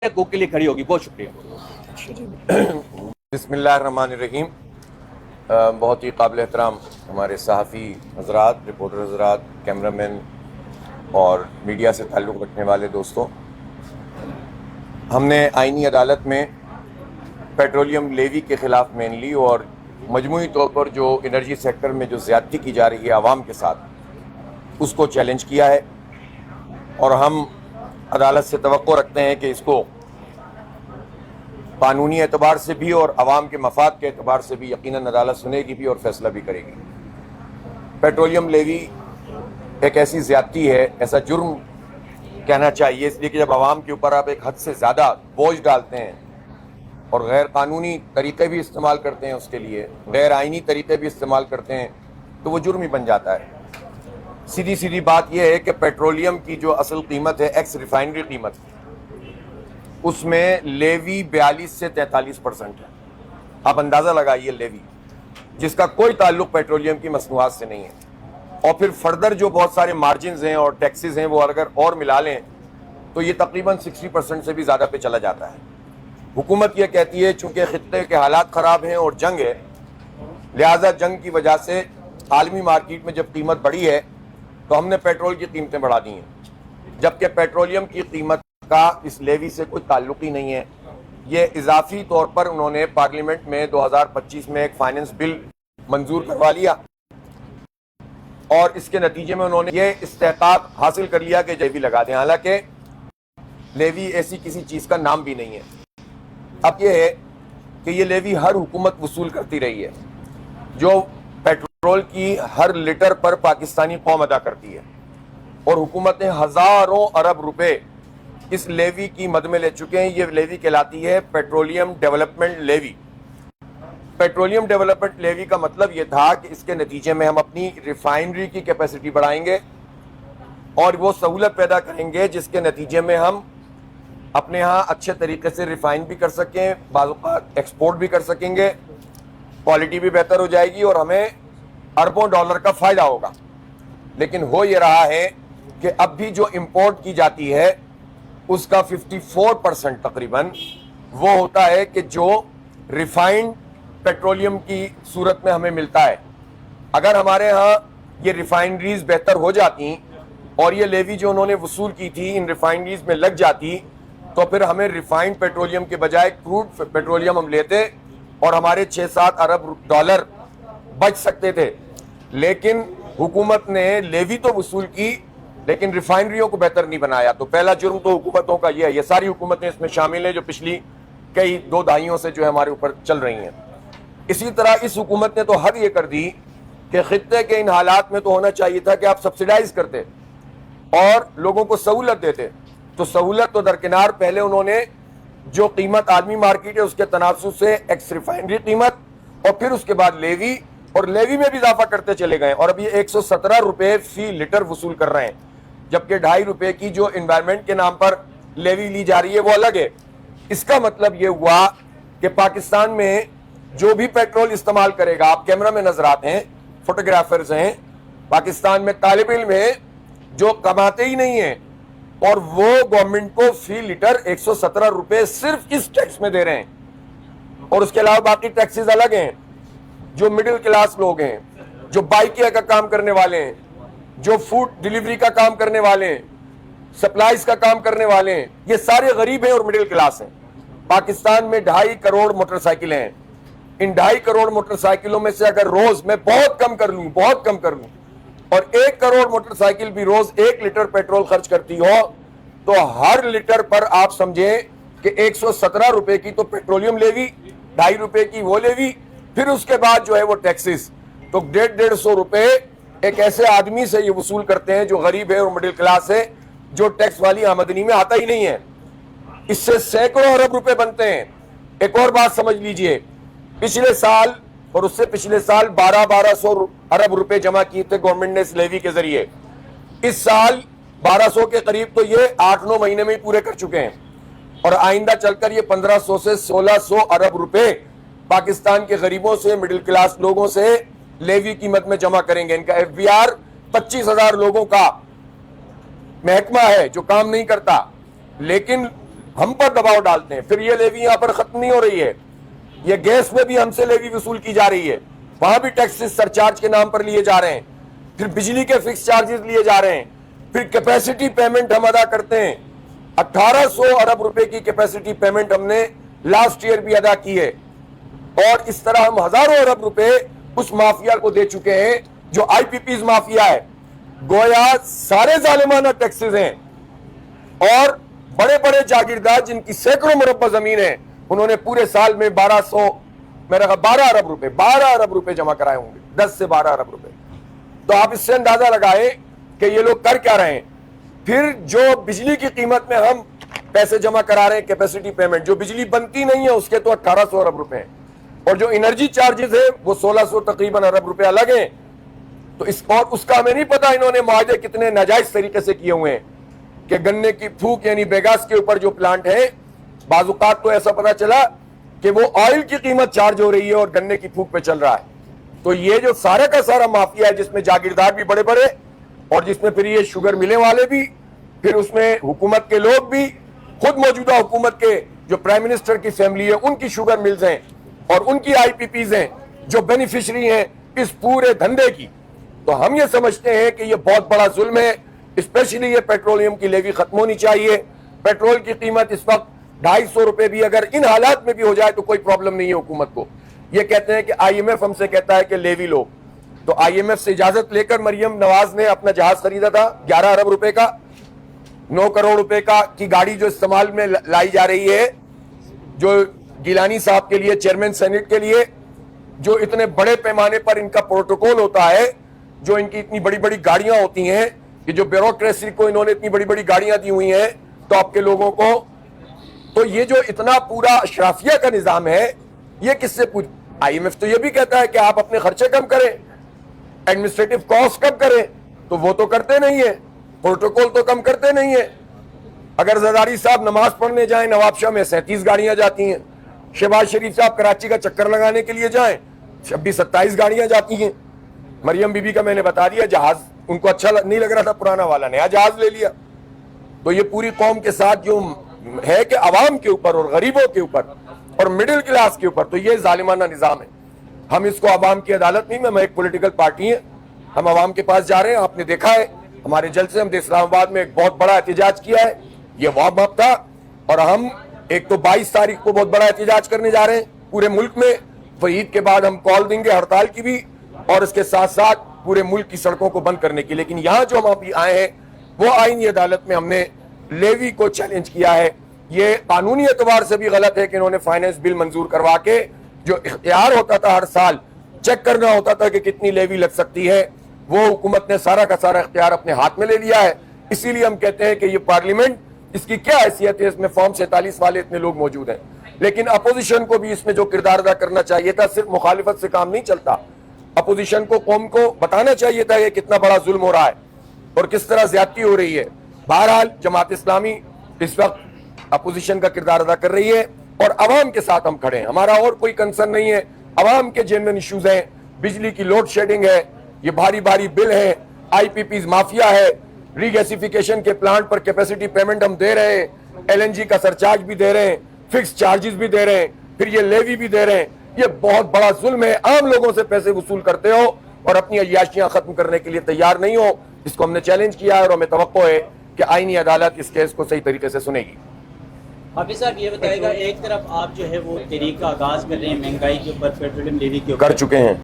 حقوق کے لیے کھڑی ہوگی. بہت شکریہ. بسم اللہ الرحمن الرحیم. بہت ہی قابل احترام ہمارے صحافی حضرات، رپورٹر حضرات، کیمرہ مین اور میڈیا سے تعلق رکھنے والے دوستوں، ہم نے آئینی عدالت میں پیٹرولیم لیوی کے خلاف مینلی اور مجموعی طور پر جو انرجی سیکٹر میں جو زیادتی کی جا رہی ہے عوام کے ساتھ، اس کو چیلنج کیا ہے، اور ہم عدالت سے توقع رکھتے ہیں کہ اس کو قانونی اعتبار سے بھی اور عوام کے مفاد کے اعتبار سے بھی یقیناً عدالت سنے گی بھی اور فیصلہ بھی کرے گی. پیٹرولیم لیوی ایک ایسی زیادتی ہے، ایسا جرم کہنا چاہیے، اس لیے کہ جب عوام کے اوپر آپ ایک حد سے زیادہ بوجھ ڈالتے ہیں اور غیر قانونی طریقے بھی استعمال کرتے ہیں، اس کے لیے غیر آئینی طریقے بھی استعمال کرتے ہیں، تو وہ جرم ہی بن جاتا ہے. سیدھی بات یہ ہے کہ پیٹرولیم کی جو اصل قیمت ہے، ایکس ریفائنری قیمت، اس میں لیوی 42 سے 43% ہے. آپ اندازہ لگائیے، لیوی جس کا کوئی تعلق پیٹرولیم کی مصنوعات سے نہیں ہے، اور پھر فردر جو بہت سارے مارجنز ہیں اور ٹیکسز ہیں، وہ اگر اور ملا لیں تو یہ تقریباً 60% سے بھی زیادہ پہ چلا جاتا ہے. حکومت یہ کہتی ہے چونکہ خطے کے حالات خراب ہیں اور جنگ ہے، لہٰذا جنگ کی وجہ سے عالمی مارکیٹ میں جب قیمت بڑھی ہے تو ہم نے پیٹرول کی قیمتیں بڑھا دی ہیں، جبکہ پیٹرولیم کی قیمت کا اس لیوی سے کوئی تعلق ہی نہیں ہے. یہ اضافی طور پر انہوں نے پارلیمنٹ میں 2025 میں ایک فائننس بل منظور کروا لیا، اور اس کے نتیجے میں انہوں نے یہ استحقاق حاصل کر لیا کہ لیوی لگا دیں، حالانکہ لیوی ایسی کسی چیز کا نام بھی نہیں ہے. اب یہ ہے کہ یہ لیوی ہر حکومت وصول کرتی رہی ہے، جو پیٹرول کی ہر لیٹر پر پاکستانی قوم ادا کرتی ہے، اور حکومتیں ہزاروں ارب روپے اس لیوی کی مد میں لے چکے ہیں. یہ لیوی کہلاتی ہے petroleum development levy. Petroleum development levy کا مطلب یہ تھا کہ اس کے نتیجے میں ہم اپنی ریفائنری کی کیپیسٹی بڑھائیں گے اور وہ سہولت پیدا کریں گے جس کے نتیجے میں ہم اپنے ہاں اچھے طریقے سے ریفائن بھی کر سکیں، بعض اوقات ایکسپورٹ بھی کر سکیں گے، کوالٹی بھی بہتر ہو جائے گی اور ہمیں اربوں ڈالر کا فائدہ ہوگا. لیکن ہو یہ رہا ہے کہ اب بھی جو امپورٹ کی جاتی ہے اس کا 54% تقریباً وہ ہوتا ہے کہ جو ریفائنڈ پیٹرولیم کی صورت میں ہمیں ملتا ہے. اگر ہمارے ہاں یہ ریفائنریز بہتر ہو جاتی اور یہ لیوی جو انہوں نے وصول کی تھی ان ریفائنریز میں لگ جاتی، تو پھر ہمیں ریفائنڈ پیٹرولیم کے بجائے کروڈ پیٹرولیم ہم لیتے اور ہمارے 6-7 ارب ڈالر بچ سکتے تھے. لیکن حکومت نے لیوی تو وصول کی لیکن ریفائنریوں کو بہتر نہیں بنایا. تو پہلا جرم تو حکومتوں کا یہ ہے، یہ ساری حکومتیں اس میں شامل ہیں جو پچھلی کئی 2 دہائیوں سے جو ہے ہمارے اوپر چل رہی ہیں. اسی طرح اس حکومت نے تو حد یہ کر دی کہ خطے کے ان حالات میں تو ہونا چاہیے تھا کہ آپ سبسیڈائز کرتے اور لوگوں کو سہولت دیتے. تو سہولت تو درکنار، پہلے انہوں نے جو قیمت عالمی مارکیٹ ہے اس کے تناسب سے ایکس ریفائنری قیمت، اور پھر اس کے بعد لیوی، اور لیوی میں بھی اضافہ کرتے چلے گئے، اور اب یہ 117 روپے فی لیٹر وصول کر رہے ہیں، جبکہ 2.5 روپے کی جو انوائرمنٹ کے نام پر لیوی لی جا رہی ہے وہ الگ ہے. اس کا مطلب یہ ہوا کہ پاکستان میں جو بھی پیٹرول استعمال کرے گا، آپ کیمرہ میں نظر آتے ہیں، فوٹوگرافرز ہیں، پاکستان میں طالب علم ہیں جو کماتے ہی نہیں ہیں، اور وہ گورنمنٹ کو فی لیٹر 117 روپے صرف اس ٹیکس میں دے رہے ہیں، اور اس کے علاوہ باقی ٹیکسز الگ ہیں. جو مڈل کلاس لوگ ہیں، جو بائکیا کا کام کرنے والے ہیں، جو فوڈ ڈیلیوری کا کام کرنے والے ہیں، سپلائز کا کام کرنے والے ہیں، یہ سارے غریب ہیں اور مڈل کلاس ہیں. پاکستان میں 2.5 کروڑ موٹر سائیکلیں ہیں. ان 2.5 کروڑ موٹر سائیکلوں میں سے اگر روز میں بہت کم کر لوں اور 1 کروڑ موٹر سائیکل بھی روز 1 لیٹر پیٹرول خرچ کرتی ہو، تو ہر لیٹر پر آپ سمجھیں کہ 117 روپے کی تو پیٹرولیم لیوی، 2.5 روپے کی وہ لیوی، پھر اس کے بعد جو ہے وہ ٹیکسز. تو 150 روپے ایک ایسے آدمی سے یہ وصول کرتے ہیں جو غریب ہے اور مڈل کلاس ہے، جو ٹیکس والی آمدنی میں آتا ہی نہیں ہے. اس سے سینکڑوں ارب روپے بنتے ہیں. ایک اور بات سمجھ لیجئے، پچھلے سال اور اس سے پچھلے سال 1200 ارب روپے جمع کیے تھے گورنمنٹ نے اس لیوی کے ذریعے. اس سال 1200 کے قریب تو یہ 8-9 مہینے میں ہی پورے کر چکے ہیں، اور آئندہ چل کر یہ 1500 سے 1600 ارب روپے پاکستان کے غریبوں سے، مڈل کلاس لوگوں سے لیوی قیمت میں جمع کریں گے. ان کا ایف بی آر 25,000 لوگوں کا محکمہ ہے جو کام نہیں کرتا، لیکن ہم پر دباؤ ڈالتے ہیں. پھر یہ لیوی یہاں پر ختم نہیں ہو رہی ہے, یہ گیس میں بھی ہم سے لیوی وصول کی جا رہی ہے, وہاں بھی ٹیکسز سرچارج کے نام پر لیے جا رہے ہیں, پھر بجلی کے فکس چارجز لیے جا رہے ہیں, پھر کیپیسٹی پیمنٹ ہم ادا کرتے ہیں. 1800 ارب روپے کی کیپیسٹی پیمنٹ ہم نے لاسٹ ایئر بھی ادا کی ہے, اور اس طرح ہم ہزاروں ارب روپے اس مافیا کو دے چکے ہیں جو آئی پی پیز مافیا ہے. گویا سارے ظالمانہ ٹیکسز ہیں, اور بڑے بڑے جاگیردار جن کی سینکڑوں مربع زمین ہے, انہوں نے پورے سال میں 12 ارب روپے جمع کرائے ہوں گے, 10 سے 12 ارب روپے. تو آپ اس سے اندازہ لگائیں کہ یہ لوگ کر کیا رہے ہیں. پھر جو بجلی کی قیمت میں ہم پیسے جمع کرا رہے ہیں کیپیسٹی پیمنٹ, جو بجلی بنتی نہیں ہے اس کے تو 1800 ارب روپے ہیں, اور جو انرجی چارجز ہے وہ 1600 تقریباً ارب روپے الگ ہیں. تو اس کا ہمیں نہیں پتا انہوں نے معاہدے کتنے ناجائز طریقے سے کیے ہوئے ہیں, کہ گنے کی پھوک یعنی بیگاس کے اوپر جو پلانٹ ہے, بعض اوقات تو ایسا پتا چلا کہ وہ آئل کی قیمت چارج ہو رہی ہے اور گنے کی پھوک پہ چل رہا ہے. تو یہ جو سارا کا سارا مافیا ہے, جس میں جاگیردار بھی بڑے بڑے, اور جس میں پھر یہ شوگر ملے والے بھی, پھر اس میں حکومت کے لوگ بھی, خود موجودہ حکومت کے جو پرائم منسٹر کی فیملی ہے ان کی شوگر ملز ہیں, اور ان کی آئی پی پیز ہیں جو بینیفیشری ہیں اس پورے دھندے کی. تو ہم یہ سمجھتے ہیں کہ یہ بہت بڑا ظلم ہے. اسپیشلی یہ پیٹرولیم کی لیوی ختم ہونی چاہیے. پیٹرول کی قیمت اس وقت 250 روپے بھی اگر ان حالات میں بھی ہو جائے تو کوئی پرابلم نہیں ہے حکومت کو. یہ کہتے ہیں کہ آئی ایم ایف ہم سے کہتا ہے کہ لیوی لو, تو آئی ایم ایف سے اجازت لے کر مریم نواز نے اپنا جہاز خریدا تھا 11 ارب روپے کا, 9 کروڑ روپے کا کی گاڑی جو استعمال میں لائی جا رہی ہے, جو گیلانی صاحب کے لیے, چیئرمین سینٹ کے لیے, جو اتنے بڑے پیمانے پر ان کا پروٹوکول ہوتا ہے, جو ان کی اتنی بڑی بڑی گاڑیاں ہوتی ہیں, کہ جو بیوروکریسی کو انہوں نے اتنی بڑی بڑی گاڑیاں دی ہوئی ہیں تو آپ کے لوگوں کو, تو یہ جو اتنا پورا اشرافیہ کا نظام ہے یہ کس سے پوچھ. آئی ایم ایف تو یہ بھی کہتا ہے کہ آپ اپنے خرچے کم کریں, ایڈمنسٹریٹو کاسٹ کم کریں, تو وہ تو کرتے نہیں ہیں, پروٹوکول تو کم کرتے نہیں ہیں. اگر زرداری صاحب نماز پڑھنے جائیں نواب شاہ میں 37 گاڑیاں جاتی ہیں, شہباز شریف صاحب کراچی کا چکر لگانے کے لیے جائیں 26-27 گاڑیاں جاتی ہیں. مریم بی بی کا میں نے بتا دیا, جہاز ان کو اچھا نہیں لگ رہا تھا پرانا والا, نیا جہاز لے لیا. تو یہ پوری قوم کے ساتھ جو ہے کہ عوام کے اوپر اور غریبوں کے اوپر اور مڈل کلاس کے اوپر, تو یہ ظالمانہ نظام ہے. ہم اس کو عوام کی عدالت نہیں, ہم ایک پولیٹیکل پارٹی ہیں, ہم عوام کے پاس جا رہے ہیں. آپ نے دیکھا ہے ہمارے جلسے, ہم نے اسلام آباد میں ایک بہت بڑا احتجاج کیا ہے, یہ وارم اپ تھا, اور ہم ایک تو 22 تاریخ کو بہت بڑا احتجاج کرنے جا رہے ہیں پورے ملک میں. عید کے بعد ہم کال دیں گے ہڑتال کی بھی, اور اس کے ساتھ ساتھ پورے ملک کی سڑکوں کو بند کرنے کی. لیکن یہاں جو ہم ابھی آئے ہیں وہ آئینی عدالت میں ہم نے لیوی کو چیلنج کیا ہے. یہ قانونی اعتبار سے بھی غلط ہے کہ انہوں نے فائنینس بل منظور کروا کے جو اختیار ہوتا تھا ہر سال چیک کرنا ہوتا تھا کہ کتنی لیوی لگ سکتی ہے, وہ حکومت نے سارا کا سارا اختیار اپنے ہاتھ میں لے لیا ہے. اسی لیے ہم کہتے ہیں کہ یہ پارلیمنٹ, اس کی کیا حیثیت ہے, اس میں فارم 47 والے اتنے لوگ موجود ہیں. لیکن اپوزیشن کو بھی اس میں جو کردار ادا کرنا چاہیے تھا, صرف مخالفت سے کام نہیں چلتا. اپوزیشن کو قوم کو بتانا چاہیے تھا کہ کتنا بڑا ظلم ہو رہا ہے اور کس طرح زیادتی ہو رہی ہے. بہرحال جماعت اسلامی اس وقت اپوزیشن کا کردار ادا کر رہی ہے, اور عوام کے ساتھ ہم کھڑے ہیں. ہمارا اور کوئی کنسرن نہیں ہے, عوام کے جینوئن ایشوز ہیں, بجلی کی لوڈ شیڈنگ ہے, یہ بھاری بھاری بل ہیں, آئی پی پیز مافیا ہے, ری گیسیفیکیشن کے پلانٹ پر کیپیسٹی پیمنٹ ہم دے رہے ہیں, ایل این جی کا سرچارج بھی دے رہے ہیں, فکس چارجز بھی دے رہے ہیں, پھر یہ لیوی بھی دے رہے ہیں. یہ بہت بڑا ظلم ہے. عام لوگوں سے پیسے وصول کرتے ہو اور اپنی عیاشیاں ختم کرنے کے لیے تیار نہیں ہو. اس کو ہم نے چیلنج کیا ہے, اور ہمیں توقع ہے کہ آئینی عدالت اس کیس کو صحیح طریقے سے سنے گی. حافظ صاحب یہ بتائے گا, ایک طرف آپ جو ہے وہ تحریک کا آغاز کر رہے ہیں مہنگائی کے اوپر, پیٹرولیم لیوی کے اوپر کر چکے ہیں.